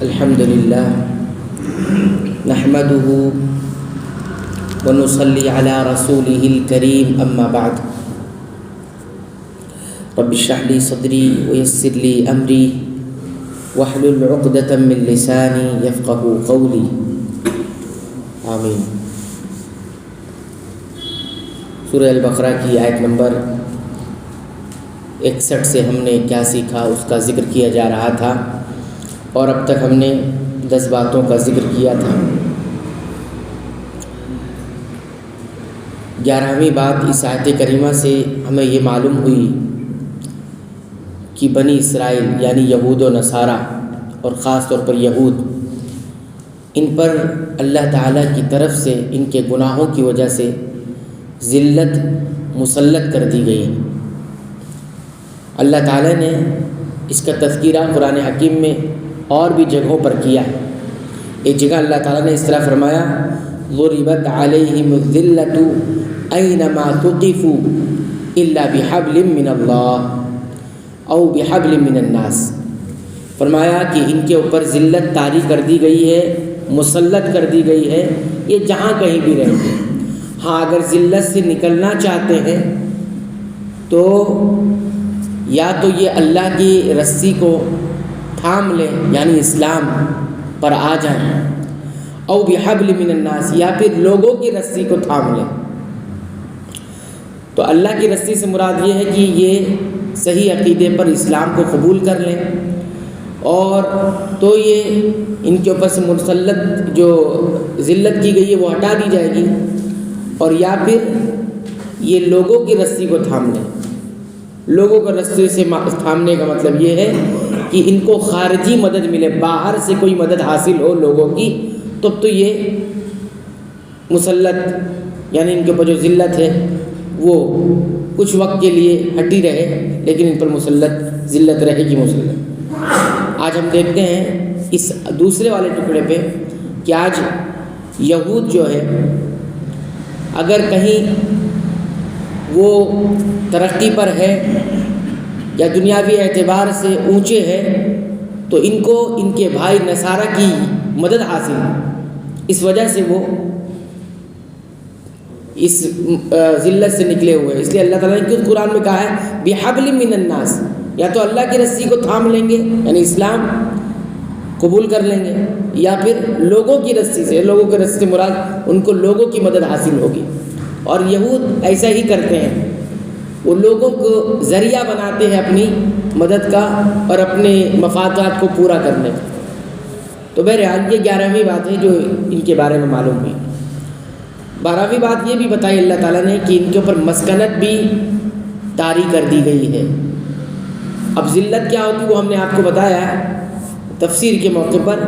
الحمد للہ نحمده ونصلی علی رسوله الکریم اما بعد رب اشرح لی صدری ویسر لی امری واحلل عقدۃ من لسانی یفقهوا قولی آمین۔ سورہ البقرہ کی آیت نمبر 61 سے ہم نے کیا سیکھا اس کا ذکر کیا جا رہا تھا، اور اب تک ہم نے 10 باتوں کا ذکر کیا تھا۔ 11ویں بات اس آیت کریمہ سے ہمیں یہ معلوم ہوئی کہ بنی اسرائیل یعنی یہود و نصارہ اور خاص طور پر یہود، ان پر اللہ تعالیٰ کی طرف سے ان کے گناہوں کی وجہ سے ذلت مسلط کر دی گئی۔ اللہ تعالیٰ نے اس کا تذکرہ قرآن حکیم میں اور بھی جگہوں پر کیا ہے۔ ایک جگہ اللہ تعالیٰ نے اس طرح فرمایا ضربت علیہم الذلۃ اینما ثقفوا الا بحبل من اللہ او بحبل من الناس۔ فرمایا کہ ان کے اوپر ذلت طاری کر دی گئی ہے، مسلط کر دی گئی ہے، یہ جہاں کہیں بھی رہتے ہیں۔ ہاں اگر ذلت سے نکلنا چاہتے ہیں تو یا تو یہ اللہ کی رسی کو تھام لیں یعنی اسلام پر آ جائیں، او بحبل من الناس، یا پھر لوگوں کی رسی کو تھام لیں۔ تو اللہ کی رسی سے مراد یہ ہے کہ یہ صحیح عقیدے پر اسلام کو قبول کر لیں، اور تو یہ ان کے اوپر سے مسلط جو ذلت کی گئی ہے وہ ہٹا دی جائے گی، اور یا پھر یہ لوگوں کی رسی کو تھام لیں۔ لوگوں کو رسی سے تھامنے کا مطلب یہ ہے کہ ان کو خارجی مدد ملے، باہر سے کوئی مدد حاصل ہو لوگوں کی، تب تو یہ مسلط یعنی ان کے اوپر جو ذلت ہے وہ کچھ وقت کے لیے ہٹی رہے، لیکن ان پر مسلط ذلت رہے گی مسلط۔ آج ہم دیکھتے ہیں اس دوسرے والے ٹکڑے پہ کہ آج یہود جو ہے اگر کہیں وہ ترقی پر ہے یا دنیاوی اعتبار سے اونچے ہے تو ان کو ان کے بھائی نصارہ کی مدد حاصل ہے، اس وجہ سے وہ اس ذلت سے نکلے ہوئے ہیں۔ اس لیے اللہ تعالیٰ نے خود قرآن میں کہا ہے بحبل من الناس، یا تو اللہ کی رسی کو تھام لیں گے یعنی اسلام قبول کر لیں گے، یا پھر لوگوں کی رسی سے، لوگوں کی رسی سے مراد ان کو لوگوں کی مدد حاصل ہوگی۔ اور یہود ایسا ہی کرتے ہیں، وہ لوگوں کو ذریعہ بناتے ہیں اپنی مدد کا اور اپنے مفادات کو پورا کرنے کا۔ تو بہرحال یہ 11ویں بات ہے جو ان کے بارے میں معلوم ہوئی۔ 12ویں بات یہ بھی بتائی اللہ تعالیٰ نے کہ ان کے اوپر مسکنت بھی طاری کر دی گئی ہے۔ اب ذلت کیا ہوتی ہے وہ ہم نے آپ کو بتایا تفسیر کے موقع پر،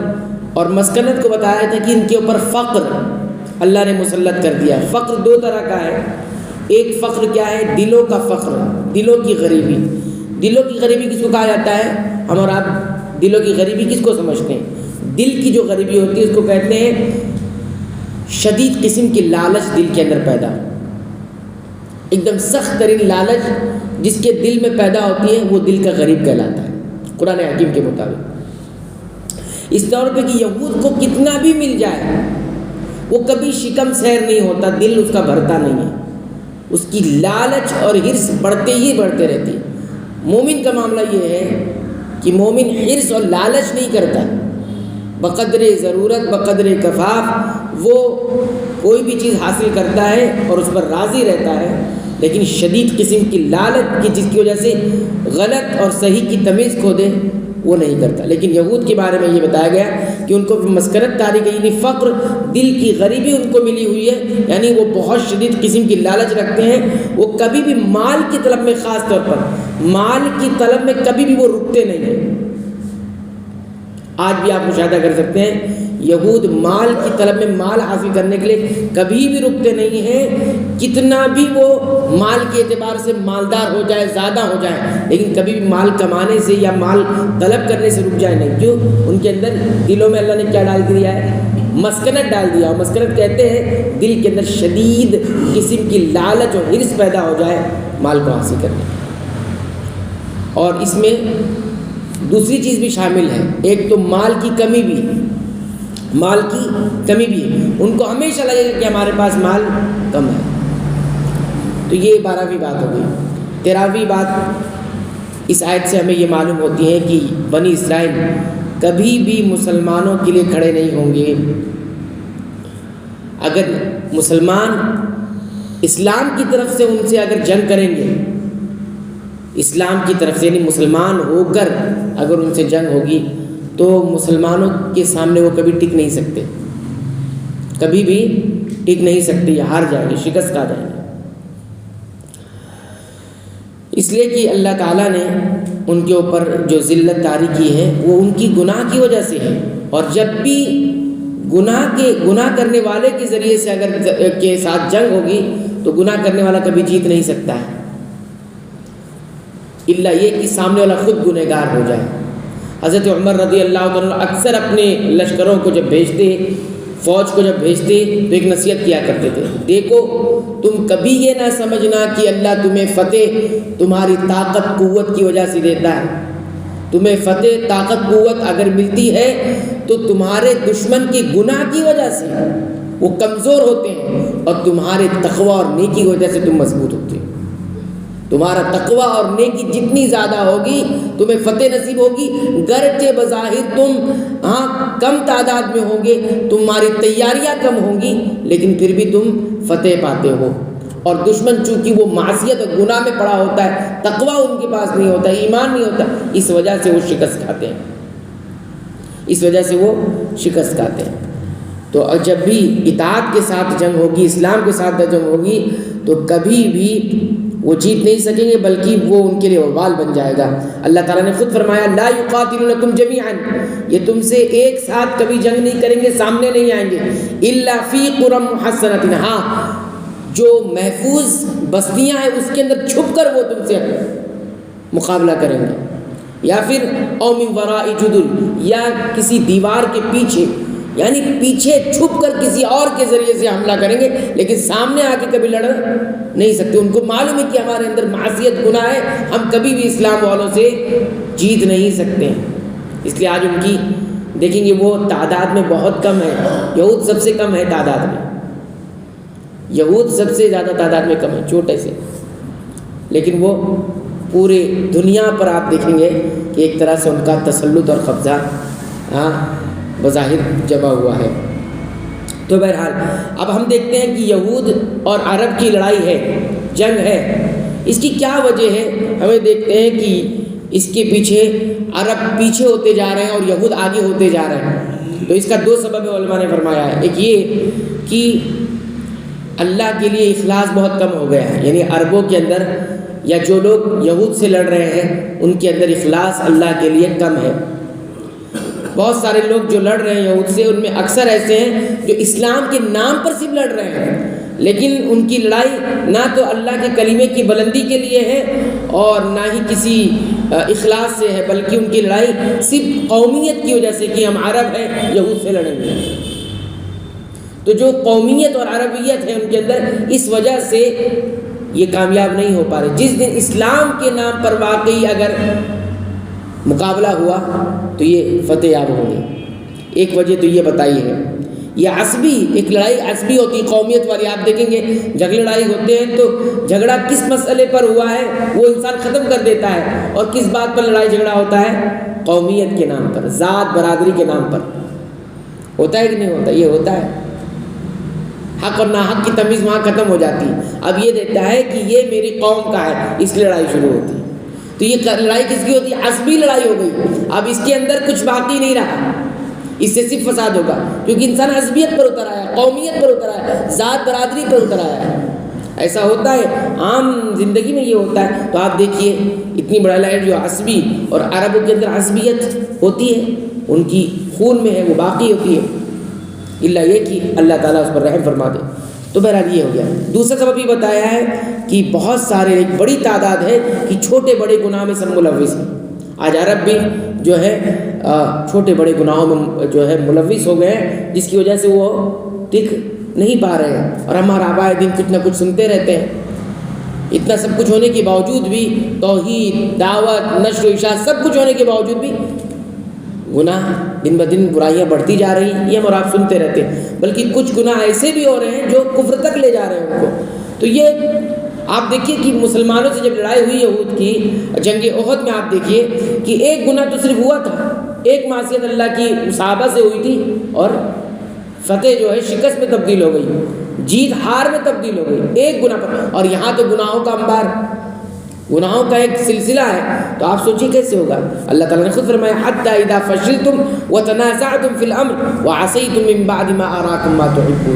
اور مسکنت کو بتایا تھا کہ ان کے اوپر فقر اللہ نے مسلط کر دیا۔ فقر 2 طرح کا ہے، ایک فقر کیا ہے؟ دلوں کا فقر، دلوں کی غریبی۔ دلوں کی غریبی کس کو کہا جاتا ہے؟ ہم اور آپ دلوں کی غریبی کس کو سمجھتے ہیں؟ دل کی جو غریبی ہوتی ہے اس کو کہتے ہیں شدید قسم کی لالچ دل کے اندر پیدا، ایک دم سخت ترین لالچ جس کے دل میں پیدا ہوتی ہے وہ دل کا غریب کہلاتا ہے قرآن حکیم کے مطابق۔ اس طور پہ کہ یہود کو کتنا بھی مل جائے وہ کبھی شکم سیر نہیں ہوتا، دل اس کا بھرتا نہیں ہے، اس کی لالچ اور حرص بڑھتے ہی بڑھتے رہتی۔ مومن کا معاملہ یہ ہے کہ مومن حرص اور لالچ نہیں کرتا، بقدر ضرورت بقدر کفاف وہ کوئی بھی چیز حاصل کرتا ہے اور اس پر راضی رہتا ہے، لیکن شدید قسم کی لالچ کی جس کی وجہ سے غلط اور صحیح کی تمیز کھو دے وہ نہیں کرتا۔ لیکن یہود کے بارے میں یہ بتایا گیا کہ ان کو مسکنت طاری گئی، یعنی فقر، دل کی غریبی ان کو ملی ہوئی ہے، یعنی وہ بہت شدید قسم کی لالچ رکھتے ہیں، وہ کبھی بھی مال کی طلب میں، خاص طور پر مال کی طلب میں کبھی بھی وہ رکتے نہیں ہیں۔ آج بھی آپ مشاہدہ کر سکتے ہیں یہود مال کی طلب میں، مال حاصل کرنے کے لیے کبھی بھی رکتے نہیں ہیں، کتنا بھی وہ مال کے اعتبار سے مالدار ہو جائے، زیادہ ہو جائے، لیکن کبھی بھی مال کمانے سے یا مال طلب کرنے سے رک جائے نہیں۔ کیوں؟ ان کے اندر دلوں میں اللہ نے کیا ڈال دیا ہے؟ مسکنت ڈال دیا۔ مسکنت کہتے ہیں دل کے اندر شدید قسم کی لالچ اور حرص پیدا ہو جائے مال کو حاصل کرنے۔ اور اس میں دوسری چیز بھی شامل ہے، ایک تو مال کی کمی بھی ان کو ہمیشہ لگے گا کہ ہمارے پاس مال کم ہے۔ تو یہ 12ویں بات ہو گئی۔ 13ویں بات اس آیت سے ہمیں یہ معلوم ہوتی ہے کہ بنی اسرائیل کبھی بھی مسلمانوں کے لیے کھڑے نہیں ہوں گے۔ اگر مسلمان اسلام کی طرف سے ان سے اگر جنگ کریں گے، اسلام کی طرف سے یعنی مسلمان ہو کر اگر ان سے جنگ ہوگی تو مسلمانوں کے سامنے وہ کبھی ٹک نہیں سکتے، کبھی بھی ٹک نہیں سکتے، یہ ہار جائیں گے، شکست کھا جائیں گے۔ اس لیے کہ اللہ تعالیٰ نے ان کے اوپر جو ذلت طاری کی ہے وہ ان کی گناہ کی وجہ سے ہے، اور جب بھی گناہ کرنے والے کے ذریعے سے اگر کے ساتھ جنگ ہوگی تو گناہ کرنے والا کبھی جیت نہیں سکتا ہے، الا یہ کہ سامنے والا خود گنہگار ہو جائے۔ حضرت عمر رضی اللہ عنہ اکثر اپنے لشکروں کو جب بھیجتے، فوج کو جب بھیجتے تو ایک نصیحت کیا کرتے تھے، دیکھو تم کبھی یہ نہ سمجھنا کہ اللہ تمہیں فتح تمہاری طاقت قوت کی وجہ سے دیتا ہے، تمہیں فتح طاقت قوت اگر ملتی ہے تو تمہارے دشمن کی گناہ کی وجہ سے وہ کمزور ہوتے ہیں، اور تمہارے تقوی اور نیکی کی وجہ سے تم مضبوط ہوتے ہیں۔ تمہارا تقوی اور نیکی جتنی زیادہ ہوگی تمہیں فتح نصیب ہوگی، گرچہ بظاہر تم کم تعداد میں ہوں گے، تمہاری تیاریاں کم ہوں گی، لیکن پھر بھی تم فتح پاتے ہو۔ اور دشمن چونکہ وہ معصیت اور گناہ میں پڑا ہوتا ہے، تقوی ان کے پاس نہیں ہوتا، ایمان نہیں ہوتا، اس وجہ سے وہ شکست کھاتے ہیں۔ تو جب بھی اطاعت کے ساتھ جنگ ہوگی، اسلام کے ساتھ جنگ ہوگی، تو کبھی بھی وہ جیت نہیں سکیں گے، بلکہ وہ ان کے لیے وبال بن جائے گا۔ اللہ تعالیٰ نے خود فرمایا لا یقاتلونکم جمیعا، یہ تم سے ایک ساتھ کبھی جنگ نہیں کریں گے، سامنے نہیں آئیں گے، الا فی قری محصنۃ، ہاں جو محفوظ بستیاں ہیں اس کے اندر چھپ کر وہ تم سے مقابلہ کریں گے، یا پھر او من وراء جدر، یا کسی دیوار کے پیچھے، یعنی پیچھے چھپ کر کسی اور کے ذریعے سے حملہ کریں گے، لیکن سامنے آ کے کبھی لڑ نہیں سکتے۔ ان کو معلوم ہے کہ ہمارے اندر معصیت گناہ ہے، ہم کبھی بھی اسلام والوں سے جیت نہیں سکتے، اس لیے آج ان کی دیکھیں گے وہ تعداد میں بہت کم ہے، یہود سب سے کم ہے تعداد میں، یہود سب سے زیادہ تعداد میں کم ہے، چھوٹے سے، لیکن وہ پورے دنیا پر آپ دیکھیں گے کہ ایک طرح سے ان کا تسلط اور قبضہ بظاہر جمع ہوا ہے۔ تو بہرحال اب ہم دیکھتے ہیں کہ یہود اور عرب کی لڑائی ہے، جنگ ہے، اس کی کیا وجہ ہے؟ ہمیں دیکھتے ہیں کہ اس کے پیچھے عرب پیچھے ہوتے جا رہے ہیں اور یہود آگے ہوتے جا رہے ہیں۔ تو اس کا دو سبب علماء نے فرمایا ہے، ایک یہ کہ اللہ کے لیے اخلاص بہت کم ہو گیا ہے، یعنی عربوں کے اندر یا جو لوگ یہود سے لڑ رہے ہیں ان کے اندر اخلاص اللہ کے لیے کم ہے۔ بہت سارے لوگ جو لڑ رہے ہیں یہود سے، ان میں اکثر ایسے ہیں جو اسلام کے نام پر صرف لڑ رہے ہیں، لیکن ان کی لڑائی نہ تو اللہ کے کلمے کی بلندی کے لیے ہے اور نہ ہی کسی اخلاص سے ہے، بلکہ ان کی لڑائی صرف قومیت کی وجہ سے کہ ہم عرب ہیں یہود سے لڑیں گے۔ تو جو قومیت اور عربیت ہے ان کے اندر، اس وجہ سے یہ کامیاب نہیں ہو پا رہے۔ جس دن اسلام کے نام پر واقعی اگر مقابلہ ہوا تو یہ فتح یاب ہوگی۔ ایک وجہ تو یہ بتائی ہے، یہ عصبی ایک لڑائی عصبی ہوتی ہے، قومیت والی۔ آپ دیکھیں گے جھگڑے لڑائی ہوتے ہیں تو جھگڑا کس مسئلے پر ہوا ہے وہ انسان ختم کر دیتا ہے، اور کس بات پر لڑائی جھگڑا ہوتا ہے؟ قومیت کے نام پر، ذات برادری کے نام پر ہوتا ہے کہ نہیں ہوتا؟ یہ ہوتا ہے۔ حق اور ناحق کی تمیز وہاں ختم ہو جاتی ہے۔ اب یہ دیتا ہے کہ یہ میری قوم کا ہے، اس لیے لڑائی شروع ہوتی ہے۔ تو یہ لڑائی کس کی ہوتی ہے؟ عصبی لڑائی ہو گئی۔ اب اس کے اندر کچھ باقی نہیں رہا، اس سے صرف فساد ہوگا، کیونکہ انسان عصبیت پر اتر آیا ہے، قومیت پر اتر آیا ہے، ذات برادری پر اتر آیا ہے۔ ایسا ہوتا ہے، عام زندگی میں یہ ہوتا ہے۔ تو آپ دیکھیے اتنی بڑا لڑائی جو عصبی، اور عربوں کے اندر عصبیت ہوتی ہے، ان کی خون میں ہے، وہ باقی ہوتی ہے، اللہ یہ کہ اللہ تعالیٰ اس پر رحم فرما دے۔ تو بہرحال یہ ہو گیا۔ دوسرا سبب یہ بتایا ہے کہ بہت سارے، ایک بڑی تعداد ہے کہ چھوٹے بڑے گناہ میں سب ملوث ہیں۔ آج عرب بھی جو ہے چھوٹے بڑے گناہوں میں جو ہے ملوث ہو گئے ہیں، جس کی وجہ سے وہ ٹک نہیں پا رہے ہیں، اور ہمارا آبائے دن کچھ نہ کچھ سنتے رہتے ہیں اتنا سب کچھ ہونے کے باوجود بھی، توحید، دعوت، نشر و اشاعت سب کچھ ہونے کے باوجود بھی گناہ دن بدن برائیاں بڑھتی جا رہی ہیں، یہ ہم اور آپ سنتے رہتے ہیں۔ بلکہ کچھ گناہ ایسے بھی ہو رہے ہیں جو کفر تک لے جا رہے ہیں ان کو۔ تو یہ آپ دیکھیے کہ مسلمانوں سے جب لڑائی ہوئی یہود کی جنگ احد میں، آپ دیکھیے کہ ایک گناہ تو صرف ہوا تھا، ایک معصیت اللہ کی صحابہ سے ہوئی تھی، اور فتح جو ہے شکست میں تبدیل ہو گئی، جیت ہار میں تبدیل ہو گئی ایک گناہ پر۔ اور یہاں تو گناہوں کا انبار، گناہوں کا ایک سلسلہ ہے، تو آپ سوچیے کیسے ہوگا۔ اللہ تعالیٰ نے خود فرمایا حتی اذا فشلتم وتنازعتم فی الامر وعصیتم من بعد ما اراکم ما تحبون،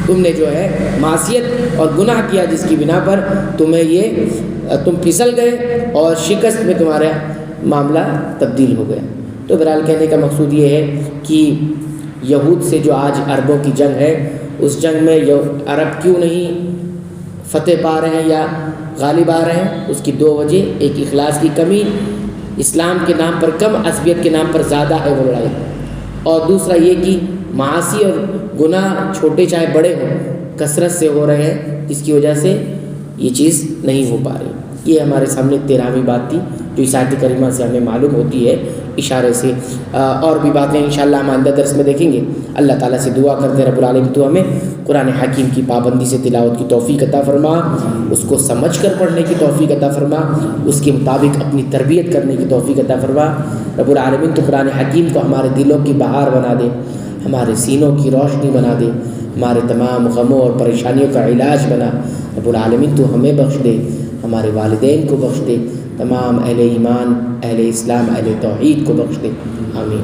تم نے جو ہے معصیت اور گناہ کیا جس کی بنا پر تم پھسل گئے اور شکست میں تمہارا معاملہ تبدیل ہو گیا۔ تو بہرحال کہنے کا مقصود یہ ہے کہ یہود سے جو آج عربوں کی جنگ ہے، اس جنگ میں عرب کیوں نہیں فتح پا رہے ہیں یا غالب آ رہے ہیں، اس کی دو وجہ، ایک اخلاص کی کمی، اسلام کے نام پر کم، عصبیت کے نام پر زیادہ ہے وہ لڑائی، اور دوسرا یہ کہ معاصی اور گناہ چھوٹے چاہے بڑے ہوں کثرت سے ہو رہے ہیں، جس کی وجہ سے یہ چیز نہیں ہو پا رہی۔ یہ ہمارے سامنے 13ویں بات تھی جو اس آیت کریمہ سے ہمیں معلوم ہوتی ہے اشارے سے۔ اور بھی باتیں انشاءاللہ ہم آئندہ درس میں دیکھیں گے۔ اللہ تعالیٰ سے دعا کرتے رب العالمین تو ہمیں قرآن حکیم کی پابندی سے تلاوت کی توفیق عطا فرما، اس کو سمجھ کر پڑھنے کی توفیق عطا فرما، اس کے مطابق اپنی تربیت کرنے کی توفیق عطا فرما۔ رب العالمین تو قرآن حکیم کو ہمارے دلوں کی بہار بنا دے، ہمارے سینوں کی روشنی بنا دے، ہمارے تمام غموں اور پریشانیوں کا علاج بنا۔ رب العالمین تو ہمیں بخش دے، ہمارے والدین کو بخش دے، تمام اہل ایمان، اہل اسلام، اہل توحید کو بخش دے، آمین۔